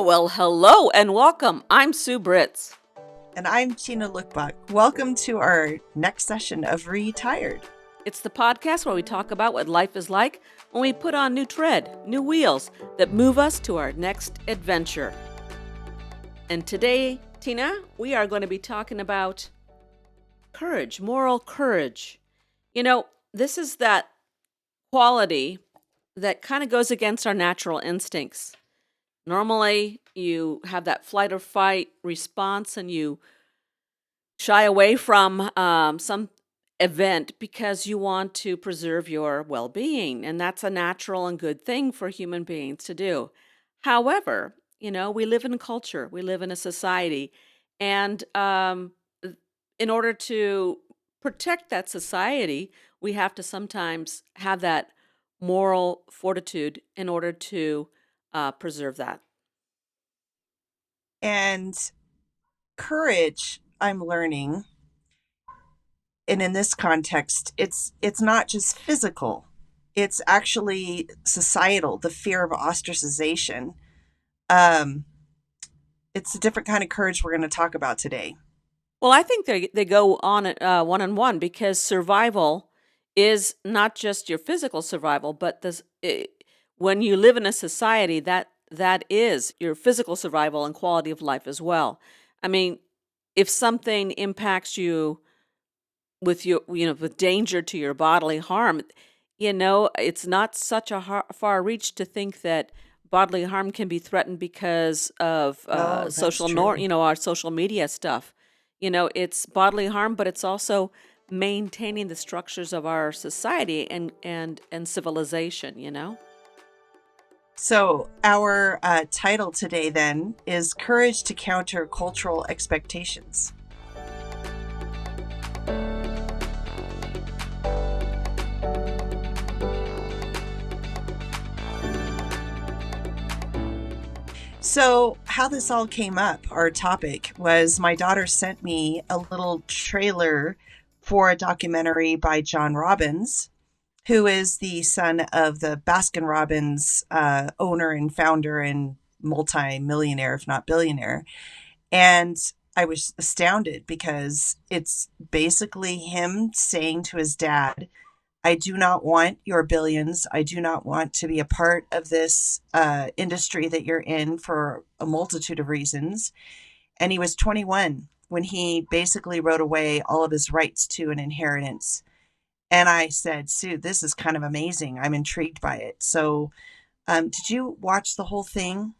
Well, hello and welcome. I'm Sue Britz. And I'm Tina Lokkbakk. Welcome to our next session of Retired. It's the podcast where we talk about what life is like when we put on new tread, new wheels that move us to our next adventure. And today, Tina, we are going to be talking about courage, moral courage. You know, this is that quality that kind of goes against our natural instincts. Normally, you have that flight or fight response and you shy away from some event because you want to preserve your well-being. And that's a natural and good thing for human beings to do. However, we live in a culture, we live in a society, and in order to protect that society, we have to sometimes have that moral fortitude in order to preserve that. And courage, I'm learning, and in this context, it's not just physical. It's actually societal, the fear of ostracization. It's a different kind of courage we're going to talk about today. Well, I think they go on one-on-one because survival is not just your physical survival, but when you live in a society, that is your physical survival and quality of life as well. I mean, if something impacts you with danger to your bodily harm, it's not such a far reach to think that bodily harm can be threatened because of social our social media stuff. It's bodily harm, but it's also maintaining the structures of our society and civilization. So our title today then is Courage to Counter Cultural Expectations. So how this all came up, our topic, was my daughter sent me a little trailer for a documentary by John Robbins, who is the son of the Baskin-Robbins owner and founder and multi-millionaire, if not billionaire. And I was astounded because it's basically him saying to his dad, I do not want your billions. I do not want to be a part of this industry that you're in for a multitude of reasons. And he was 21 when he basically wrote away all of his rights to an inheritance. And I said, Sue, this is kind of amazing. I'm intrigued by it. So did you watch the whole thing?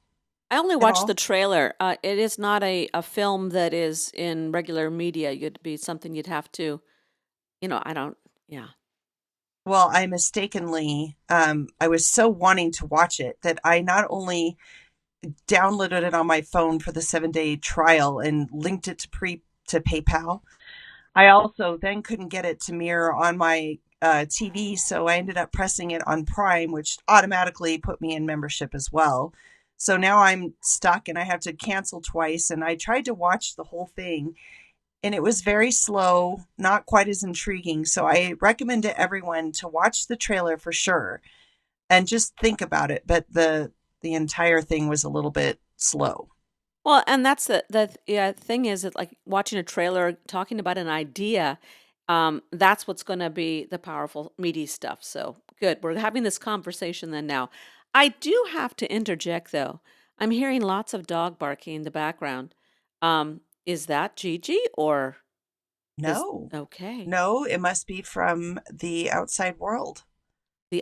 I only watched the trailer. It is not a film that is in regular media. It'd be something you'd have to, yeah. Well, I mistakenly, I was so wanting to watch it that I not only downloaded it on my phone for the 7-day trial and linked it to PayPal. I also then couldn't get it to mirror on my TV, so I ended up pressing it on Prime, which automatically put me in membership as well. So now I'm stuck and I have to cancel twice, and I tried to watch the whole thing. And it was very slow, not quite as intriguing. So I recommend to everyone to watch the trailer for sure and just think about it. But the entire thing was a little bit slow. Well, and that's the thing is that like watching a trailer, talking about an idea, that's what's going to be the powerful, meaty stuff. So good. We're having this conversation then now. I do have to interject though. I'm hearing lots of dog barking in the background. Is that Gigi or? No. Okay. No, it must be from the outside world.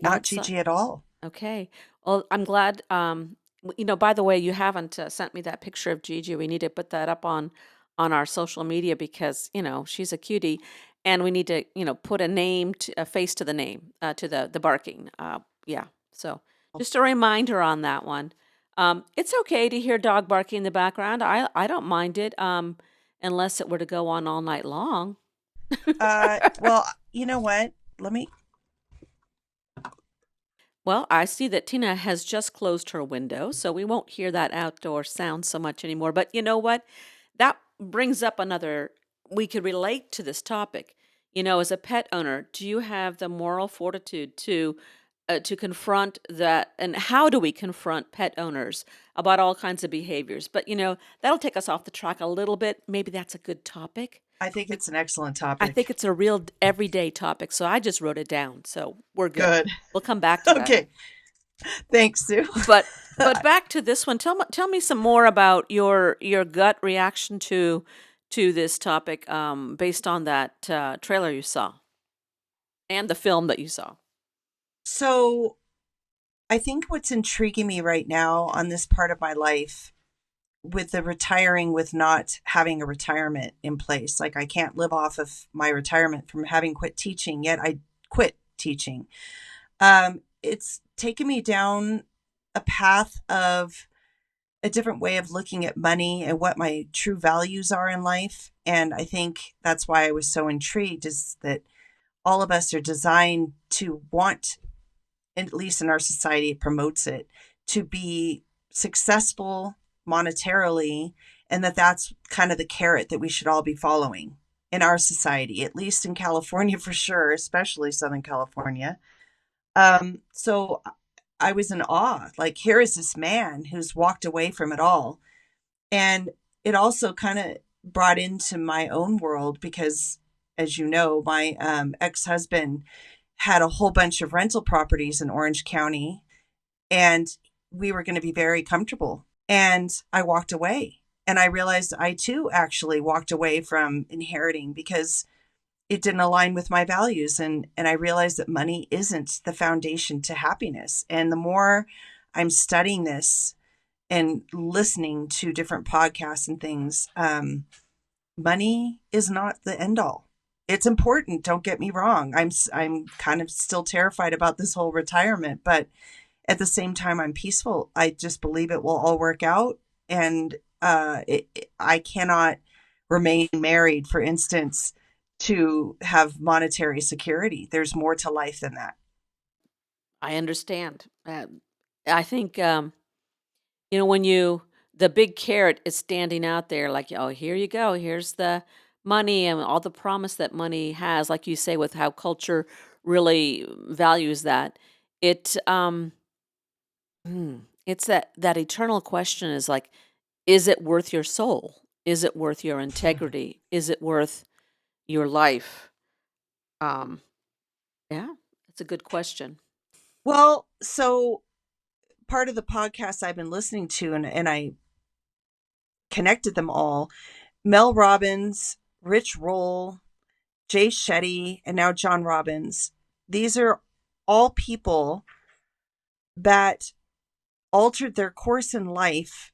Not Gigi at all. Okay. Well, I'm glad. By the way, you haven't sent me that picture of Gigi. We need to put that up on our social media because she's a cutie, and we need to put a face to the name to the barking. Yeah. So just a reminder on that one. It's okay to hear dog barking in the background. I don't mind it, unless it were to go on all night long. Well, you know what? Well, I see that Tina has just closed her window, so we won't hear that outdoor sound so much anymore. But you know what? That brings up we could relate to this topic. As a pet owner, do you have the moral fortitude to to confront that, and how do we confront pet owners about all kinds of behaviors? But that'll take us off the track a little bit. Maybe that's a good topic. I think it's an excellent I think topic. it's a real everyday topic, so I just wrote it down. So we're good. Good. We'll come back to that. Okay. Thanks, Sue. But back to this one. Tell me some more about your gut reaction to this topic, based on that trailer you saw and the film that you saw. So I think what's intriguing me right now on this part of my life with the retiring, with not having a retirement in place, like I can't live off of my retirement from having quit teaching, yet I quit teaching. It's taken me down a path of a different way of looking at money and what my true values are in life. And I think that's why I was so intrigued, is that all of us are designed to want, at least in our society, it promotes it, to be successful monetarily, and that's kind of the carrot that we should all be following in our society, at least in California for sure, especially Southern California. So I was in awe. Like, here is this man who's walked away from it all. And it also kind of brought into my own world because, as you know, my ex-husband had a whole bunch of rental properties in Orange County, and we were going to be very comfortable. And I walked away, and I realized I too actually walked away from inheriting because it didn't align with my values. And I realized that money isn't the foundation to happiness. And the more I'm studying this and listening to different podcasts and things, money is not the end all. It's important. Don't get me wrong. I'm kind of still terrified about this whole retirement, but at the same time, I'm peaceful. I just believe it will all work out. And I cannot remain married, for instance, to have monetary security. There's more to life than that. I understand. I think, when the big carrot is standing out there, like, oh, here you go. Here's the money and all the promise that money has, like you say, with how culture really values that. It, it's that eternal question is like, is it worth your soul? Is it worth your integrity? Is it worth your life? Yeah, that's a good question. Well, so part of the podcast I've been listening to, and I connected them all, Mel Robbins, Rich Roll, Jay Shetty, and now John Robbins. These are all people that altered their course in life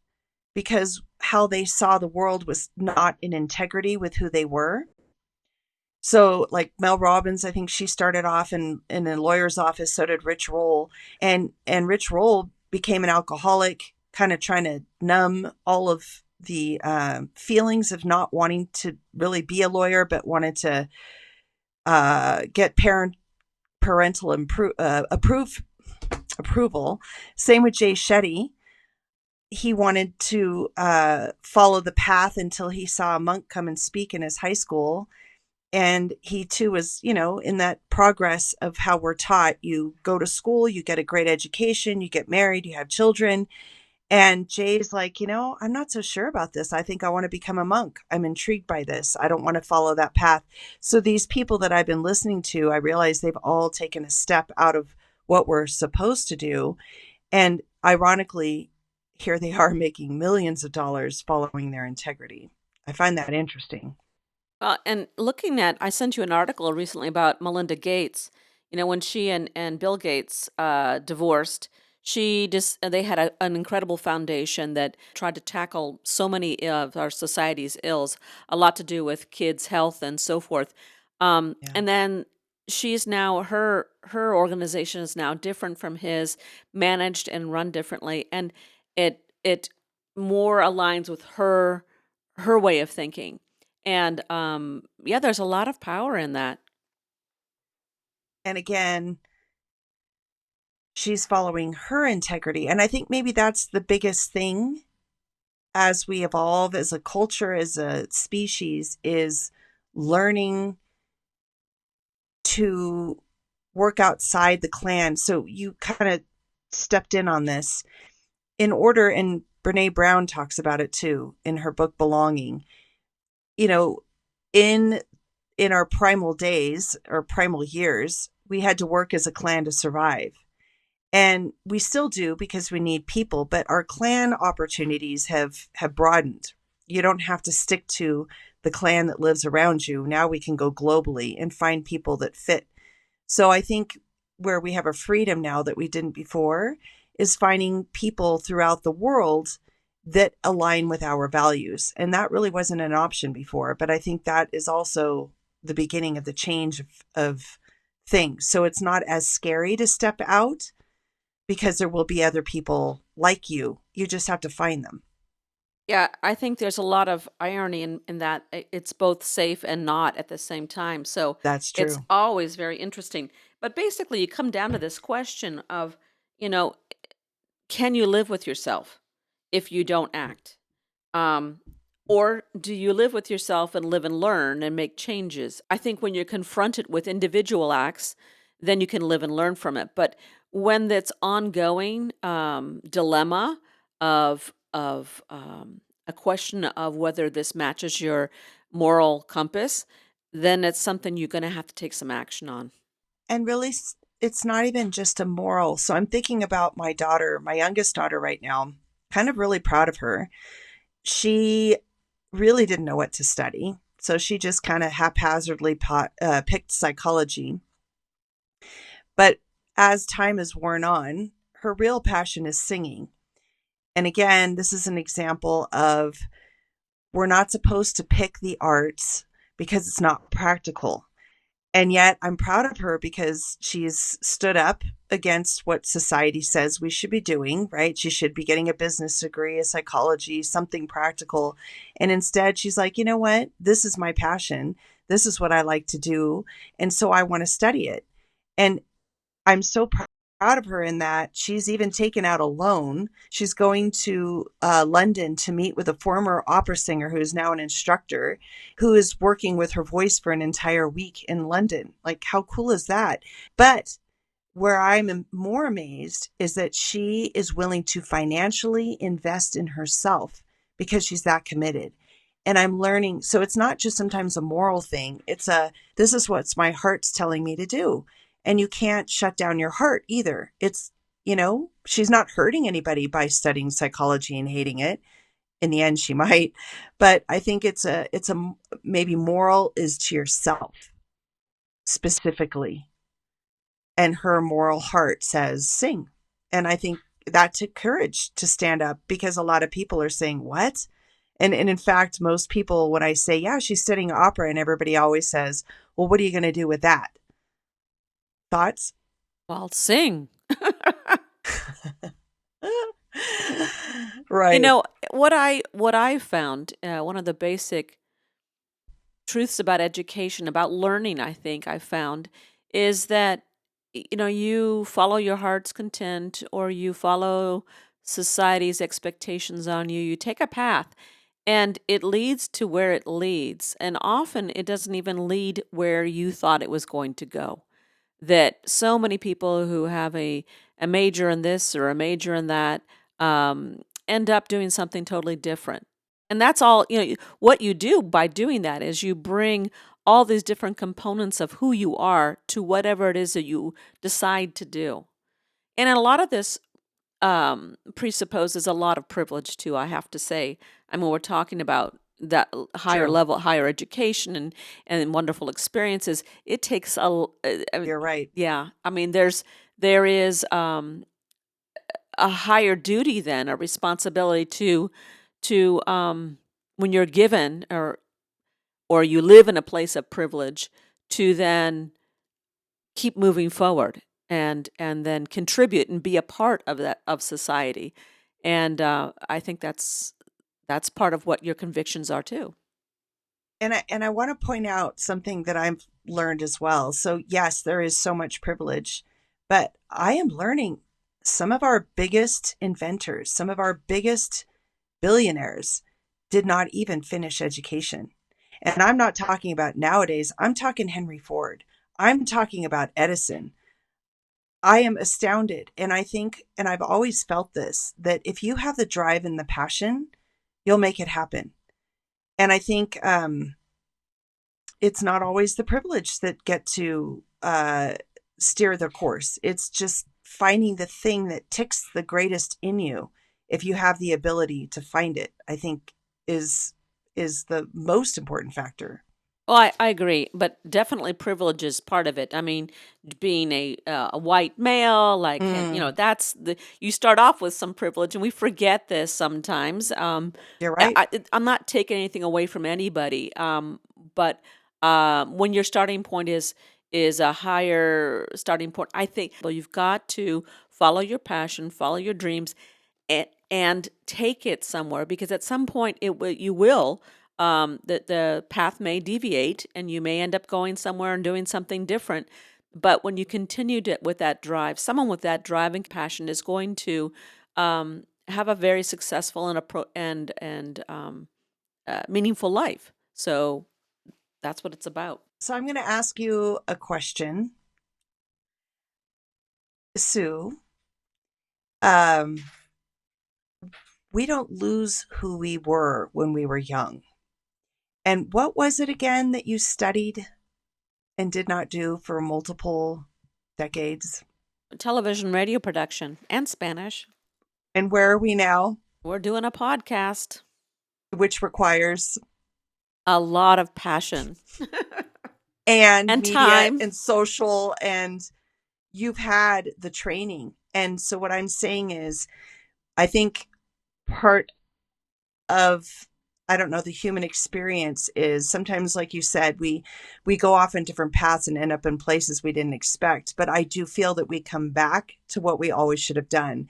because how they saw the world was not in integrity with who they were. So like Mel Robbins, I think she started off in a lawyer's office. So did Rich Roll. And Rich Roll became an alcoholic, kind of trying to numb all of the feelings of not wanting to really be a lawyer, but wanted to get parental approval. Same with Jay Shetty. He wanted to follow the path until he saw a monk come and speak in his high school. And he too was, in that progress of how we're taught. You go to school, you get a great education, you get married, you have children. And Jay's like, I'm not so sure about this. I think I want to become a monk. I'm intrigued by this. I don't want to follow that path. So these people that I've been listening to, I realize they've all taken a step out of what we're supposed to do. And ironically, here they are making millions of dollars following their integrity. I find that interesting. And looking at, I sent you an article recently about Melinda Gates. When she and Bill Gates divorced, they had an incredible foundation that tried to tackle so many of our society's ills, a lot to do with kids' health and so forth. And then she's now, her organization is now different from his, managed and run differently, and it more aligns with her way of thinking. And there's a lot of power in that. And again, she's following her integrity. And I think maybe that's the biggest thing as we evolve as a culture, as a species, is learning to work outside the clan. So you kind of stepped in on this in order, and Brene Brown talks about it too in her book Belonging. You know, in our primal days or primal years, we had to work as a clan to survive. And we still do because we need people, but our clan opportunities have broadened. You don't have to stick to the clan that lives around you. Now we can go globally and find people that fit. So I think where we have a freedom now that we didn't before is finding people throughout the world that align with our values. And that really wasn't an option before, but I think that is also the beginning of the change of things. So it's not as scary to step out because there will be other people like you. You just have to find them. Yeah, I think there's a lot of irony in that it's both safe and not at the same time. So That's it's true. always very interesting. But basically, you come down to this question of, you know, can you live with yourself if you don't act? Um, or do you live with yourself and live and learn and make changes? I think when you're confronted with individual acts, then you can live and learn from it. But when that's ongoing dilemma of a question of whether this matches your moral compass, then it's something you're going to have to take some action on. And really, it's not even just a moral. So I'm thinking about my daughter, my youngest daughter right now, kind of really proud of her. She really didn't know what to study. So she just kind of haphazardly picked psychology. But as time has worn on, her real passion is singing. And again, this is an example of we're not supposed to pick the arts because it's not practical. And yet I'm proud of her because she's stood up against what society says we should be doing, right? She should be getting a business degree, a psychology, something practical. And instead she's like, you know what? This is my passion. This is what I like to do. And so I want to study it. And I'm so proud of her in that she's even taken out a loan. She's going to London to meet with a former opera singer who is now an instructor who is working with her voice for an entire week in London. Like, how cool is that? But where I'm more amazed is that she is willing to financially invest in herself because she's that committed. And I'm learning. So it's not just sometimes a moral thing. This is what my heart's telling me to do. And you can't shut down your heart either. It's, she's not hurting anybody by studying psychology and hating it. In the end, she might. But I think it's a maybe moral is to yourself specifically. And her moral heart says, sing. And I think that took courage to stand up because a lot of people are saying, what? And in fact, most people, when I say, yeah, she's studying opera, and everybody always says, well, what are you going to do with that? Thoughts? Well, sing. Right. What I found, one of the basic truths about education, about learning, I think I found, is that, you follow your heart's content or you follow society's expectations on you. You take a path and it leads to where it leads. And often it doesn't even lead where you thought it was going to go. That so many people who have a major in this or a major in that end up doing something totally different. And that's all, what you do by doing that is you bring all these different components of who you are to whatever it is that you decide to do. And a lot of this presupposes a lot of privilege too, I have to say. I mean, we're talking about that higher True. level, higher education and wonderful experiences. It takes You're right. yeah. I mean, there is a higher duty then, a responsibility to when you're given or you live in a place of privilege to then keep moving forward and then contribute and be a part of society. And I think that's part of what your convictions are too. And I want to point out something that I've learned as well. So yes, there is so much privilege, but I am learning some of our biggest inventors, some of our biggest billionaires did not even finish education. And I'm not talking about nowadays. I'm talking Henry Ford. I'm talking about Edison. I am astounded. And I think, and I've always felt this, that if you have the drive and the passion, you'll make it happen. And I think it's not always the privileged that get to steer the course. It's just finding the thing that ticks the greatest in you. If you have the ability to find it, I think is the most important factor. Well, I agree, but definitely privilege is part of it. I mean, being a white male, like Mm, that's you start off with some privilege, and we forget this sometimes. you're right. I'm not taking anything away from anybody, but when your starting point is a higher starting point, I think well, you've got to follow your passion, follow your dreams, and take it somewhere because at some point you will the path may deviate and you may end up going somewhere and doing something different. But when you continue with that drive, someone with that drive and passion is going to have a very successful and meaningful life. So that's what it's about. So I'm going to ask you a question, Sue. Um, we don't lose who we were when we were young. And what was it again that you studied and did not do for multiple decades? Television, radio production, and Spanish. And where are we now? We're doing a podcast. Which requires A lot of passion and and media time. and social, and you've had the training. And so what I'm saying is, I think part of, I don't know, the human experience is sometimes, like you said, we go off in different paths and end up in places we didn't expect. But I do feel that we come back to what we always should have done.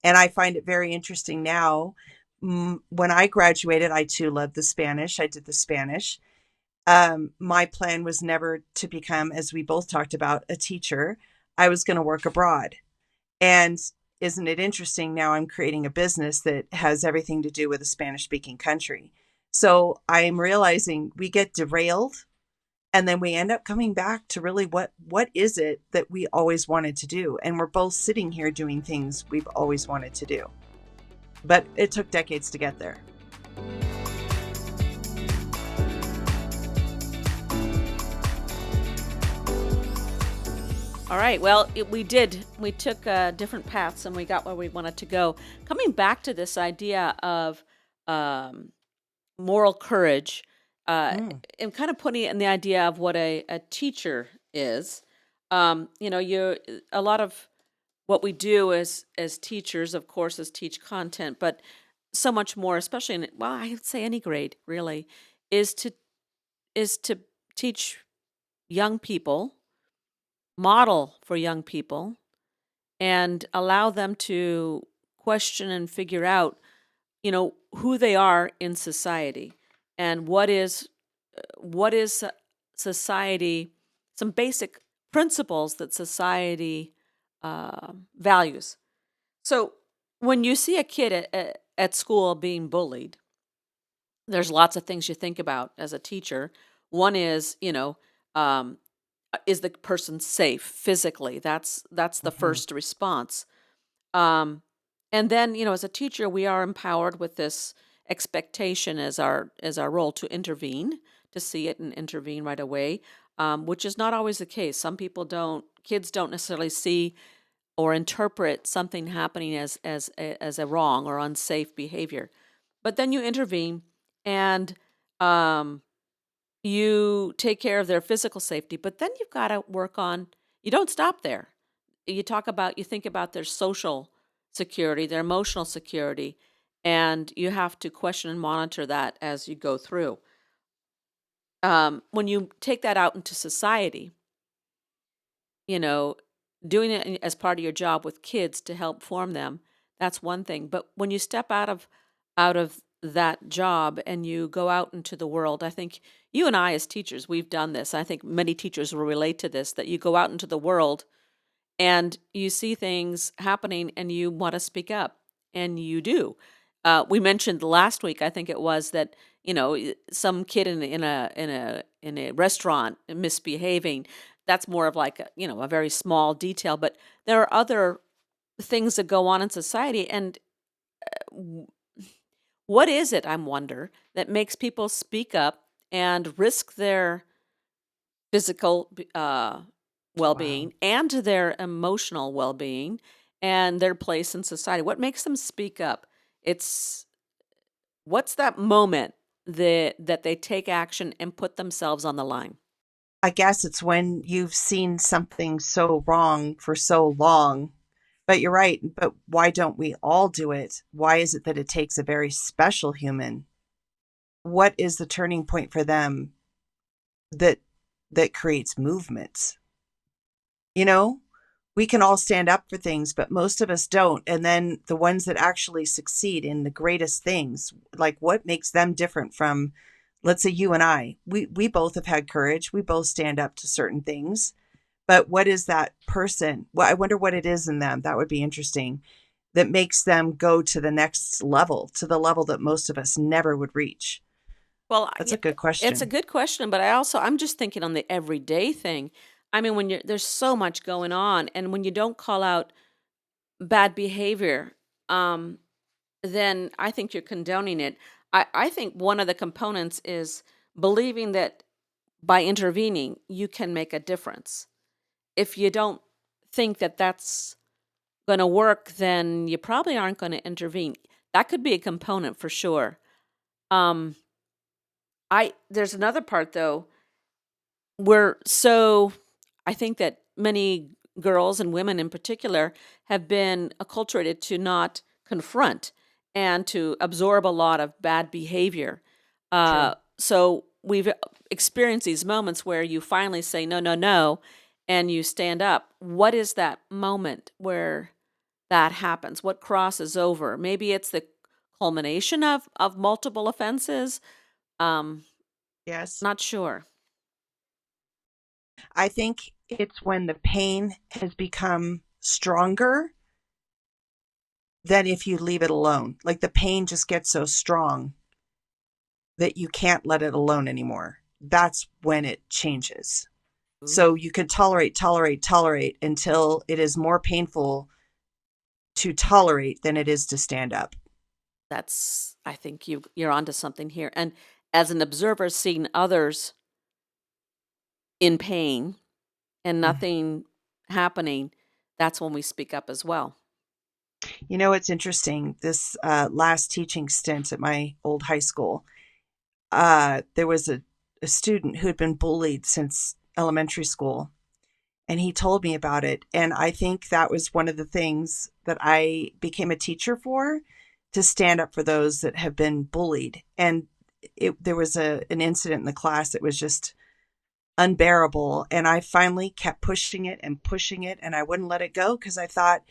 And I find it very interesting now. When I graduated, I too loved the Spanish. I did the Spanish. My plan was never to become, as we both talked about, a teacher. I was going to work abroad. And isn't it interesting? Now I'm creating a business that has everything to do with a Spanish speaking country. So I'm realizing we get derailed and then we end up coming back to really what is it that we always wanted to do? And we're both sitting here doing things we've always wanted to do. But it took decades to get there. All right. Well, we did. We took different paths and we got where we wanted to go. Coming back to this idea of moral courage and kind of putting it in the idea of what a teacher is. You a lot of what we do as teachers, of course, is teach content, but so much more, especially in well, I would say any grade really, is to teach young people, model for young people, and allow them to question and figure out, who they are in society and what is society, some basic principles that society values. So when you see a kid at school being bullied, there's lots of things you think about as a teacher. One is, is the person safe physically? That's the first response. And then, as a teacher, we are empowered with this expectation as our role to intervene, to see it and intervene right away, which is not always the case. Some kids don't necessarily see or interpret something happening as a wrong or unsafe behavior. But then you intervene and you take care of their physical safety, but then you've got to work on, you don't stop there. You think about their social security, their emotional security, and you have to question and monitor that as you go through. When you take that out into society, doing it as part of your job with kids to help form them, that's one thing. But when you step out of that job and you go out into the world, I think you and I as teachers, we've done this. I think many teachers will relate to this, that you go out into the world and you see things happening and you want to speak up, and you do. We mentioned last week, I think it was, that some kid in a restaurant misbehaving. that's more of like a very small detail, but there are other things that go on in society. And w- what is it, I wonder, that makes people speak up and risk their physical Wow. well-being and their emotional well-being and their place in society? What makes them speak up? It's What's that moment that they take action and put themselves on the line? I guess it's when you've seen something so wrong for so long. But you're right. But why don't we all do it? Why is it that it takes a very special human? What is the turning point for them that creates movements? You know, we can all stand up for things, but most of us don't. And then the ones that actually succeed in the greatest things, like what makes them different from, let's say, you and I? We both have had courage. We both stand up to certain things. But what is that person? Well, I wonder what it is in them. That would be interesting. That makes them go to the next level, to the level that most of us never would reach. Well, That's a good it's a question. good question, but I'm just thinking on the everyday thing. I mean, there's so much going on, and when you don't call out bad behavior, um, then I think you're condoning it. I think one of the components is believing that by intervening, you can make a difference. If you don't think that that's going to work, then you probably aren't going to intervene. That could be a component for sure. Um, there's another part though. We're so I think that many girls and women in particular have been acculturated to not confront and to absorb a lot of bad behavior. True. So we've experienced these moments where you finally say no, no, no, and you stand up. What is that moment where that happens? What crosses over? Maybe it's the culmination of multiple offenses. Um, Yes. Not sure. I think it's when the pain has become stronger than if you leave it alone. Like the pain just gets so strong that you can't let it alone anymore. That's when it changes. So Ooh. you can tolerate until it is more painful to tolerate than it is to stand up. I think you're onto something here. And as an observer seeing others in pain and Mm. nothing happening, that's when we speak up as well. You know, it's interesting. This last teaching stint at my old high school, there was a student who had been bullied since elementary school, and he told me about it. And I think that was one of the things that I became a teacher for, to stand up for those that have been bullied. And there was an incident in the class that was just unbearable. And I finally kept pushing it, and I wouldn't let it go because I thought,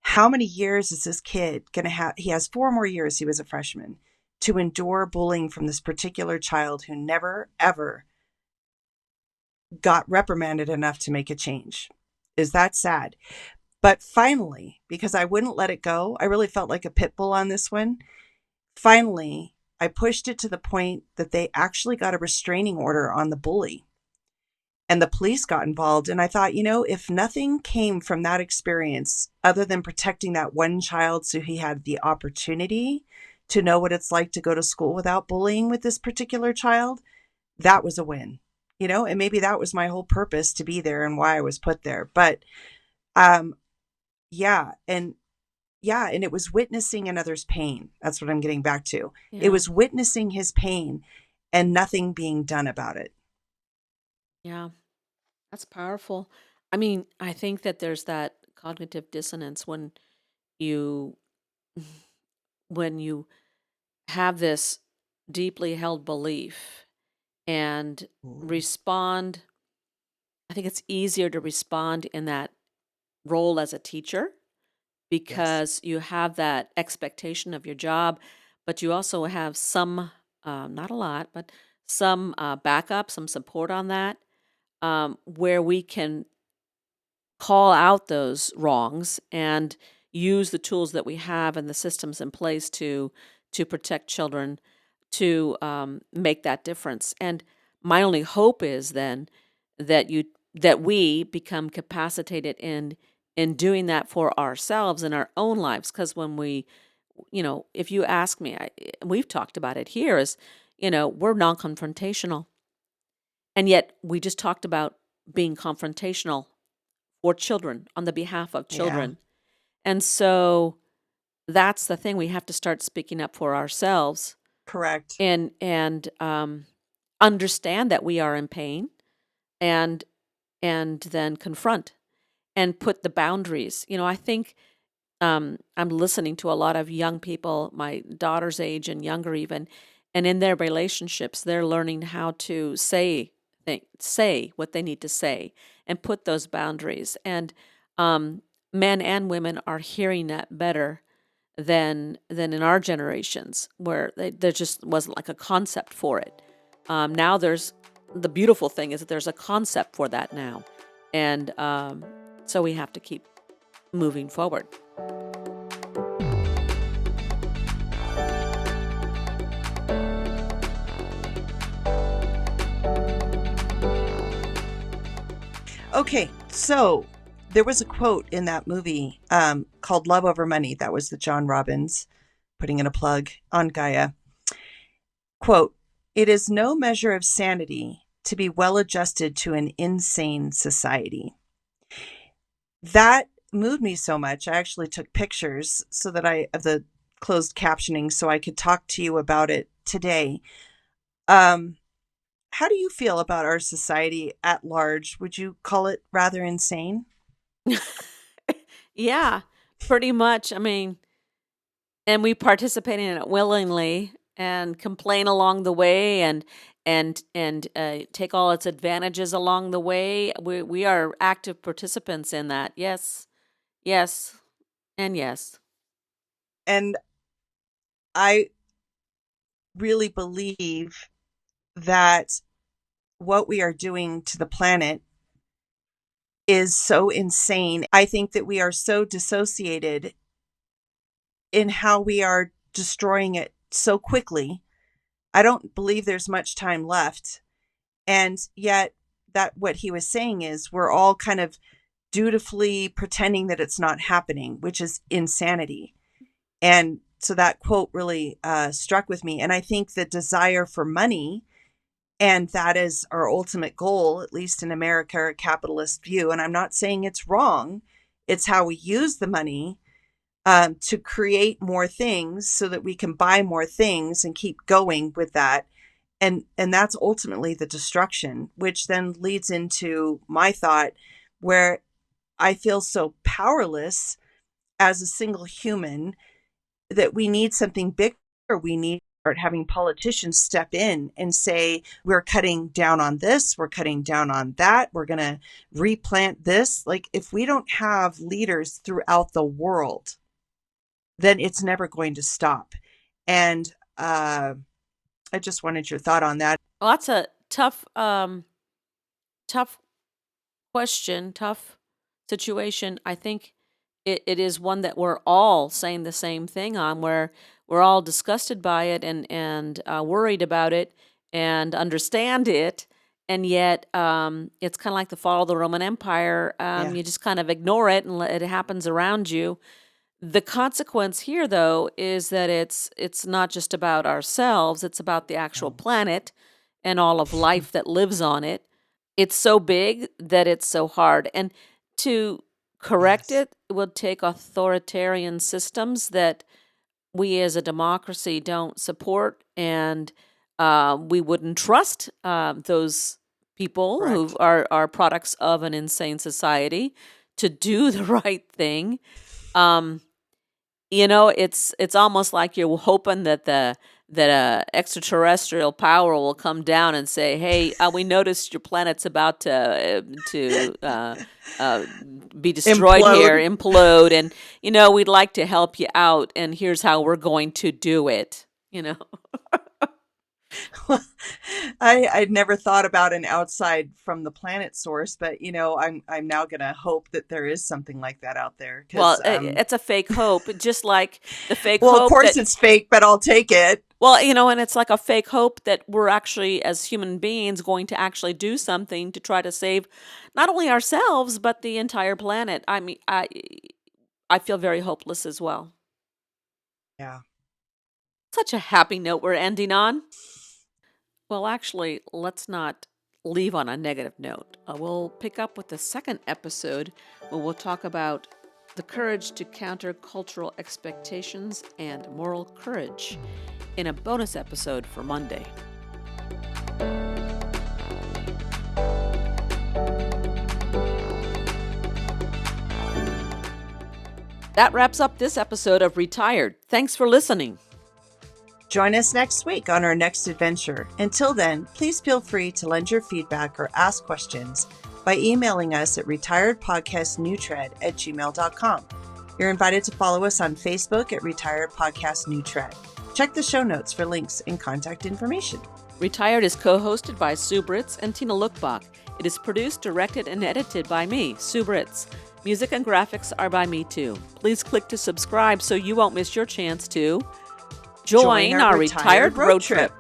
how many years is this kid going to have? He has 4 more years, he was a freshman, to endure bullying from this particular child who never, ever got reprimanded enough to make a change. Is that sad? But finally, because I wouldn't let it go, I really felt like a pit bull on this one. Finally, I pushed it to the point that they actually got a restraining order on the bully, and the police got involved. And I thought, if nothing came from that experience other than protecting that one child so he had the opportunity to know what it's like to go to school without bullying with this particular child, that was a win. And maybe that was my whole purpose to be there and why I was put there. But um yeah, and it was witnessing another's pain. That's what I'm getting back to. It Yeah. was witnessing his pain and nothing being done about it. Yeah. That's powerful. I mean, I think that there's that cognitive dissonance you when you have this deeply held belief and Ooh. respond. I think it's easier to respond in that role as a teacher Yes. because you have that expectation of your job, but you also have some, not a lot, but some backup, some support on that, where we can call out those wrongs and use the tools that we have and the systems in place to protect children to make that difference. And my only hope is then that that we become capacitated in doing that for ourselves in our own lives. Because when we, if you ask me, we've talked about it here, is, we're non-confrontational. And yet we just talked about being confrontational for children, on the behalf of children. Yeah. And so that's the thing. We have to start speaking up for ourselves. Correct. And understand that we are in pain, and then confront and put the boundaries. I think I'm listening to a lot of young people, my daughter's age and younger even, and in their relationships, they're learning how to say what they need to say and put those boundaries. And men and women are hearing that better than in our generations, where there just wasn't like a concept for it. Now the beautiful thing is that there's a concept for that now. And so we have to keep moving forward. Okay, so there was a quote in that movie called Love Over Money. That was the John Robbins, putting in a plug on Gaia. Quote, "It is no measure of sanity to be well adjusted to an insane society." That moved me so much. I actually took pictures of the closed captioning so I could talk to you about it today. How do you feel about our society at large? Would you call it rather insane? Yeah, pretty much. I mean, and we participate in it willingly and complain along the way, and take all its advantages along the way. We are active participants in that. Yes, and yes. And I really believe that what we are doing to the planet is so insane. I think that we are so dissociated in how we are destroying it so quickly. I don't believe there's much time left. And yet that what he was saying is we're all kind of dutifully pretending that it's not happening, which is insanity. And so that quote really struck with me. And I think the desire for money, and that is our ultimate goal, at least in America, a capitalist view. And I'm not saying it's wrong. It's how we use the money to create more things so that we can buy more things and keep going with that. And that's ultimately the destruction, which then leads into my thought where I feel so powerless as a single human that we need something bigger. We need to start having politicians step in and say, we're cutting down on this, we're cutting down on that, we're going to replant this. Like, if we don't have leaders throughout the world, then it's never going to stop. And I just wanted your thought on that. Well, that's a tough question, tough situation. I think it is one that we're all saying the same thing on, where we're all disgusted by it and worried about it and understand it. And yet it's kind of like the fall of the Roman Empire. You just kind of ignore it and it happens around you. The consequence here, though, is that it's not just about ourselves. It's about the actual planet and all of life that lives on it. It's so big that it's so hard. And to correct it would take authoritarian systems that we as a democracy don't support, and we wouldn't trust those people who are products of an insane society to do the right thing. It's almost like you're hoping that extraterrestrial power will come down and say, "Hey, we noticed your planet's about to be destroyed implode, and we'd like to help you out, and here's how we're going to do it." Well, I'd never thought about an outside from the planet source, but I'm now going to hope that there is something like that out there. Well, it's a fake hope, just like the fake well, hope. Well, of course it's fake, but I'll take it. Well, and it's like a fake hope that we're actually, as human beings, going to actually do something to try to save not only ourselves, but the entire planet. I mean, I feel very hopeless as well. Yeah. Such a happy note we're ending on. Well, actually, let's not leave on a negative note. We'll pick up with the second episode where we'll talk about the courage to counter cultural expectations and moral courage in a bonus episode for Monday. That wraps up this episode of Retired. Thanks for listening. Join us next week on our next adventure. Until then, please feel free to lend your feedback or ask questions by emailing us at retiredpodcastnewtread@gmail.com. You're invited to follow us on Facebook at Retired Podcast New Tread. Check the show notes for links and contact information. Retired is co-hosted by Sue Britz and Tina Lokkbakk. It is produced, directed, and edited by me, Sue Britz. Music and graphics are by me too. Please click to subscribe so you won't miss your chance to join our retired road trip.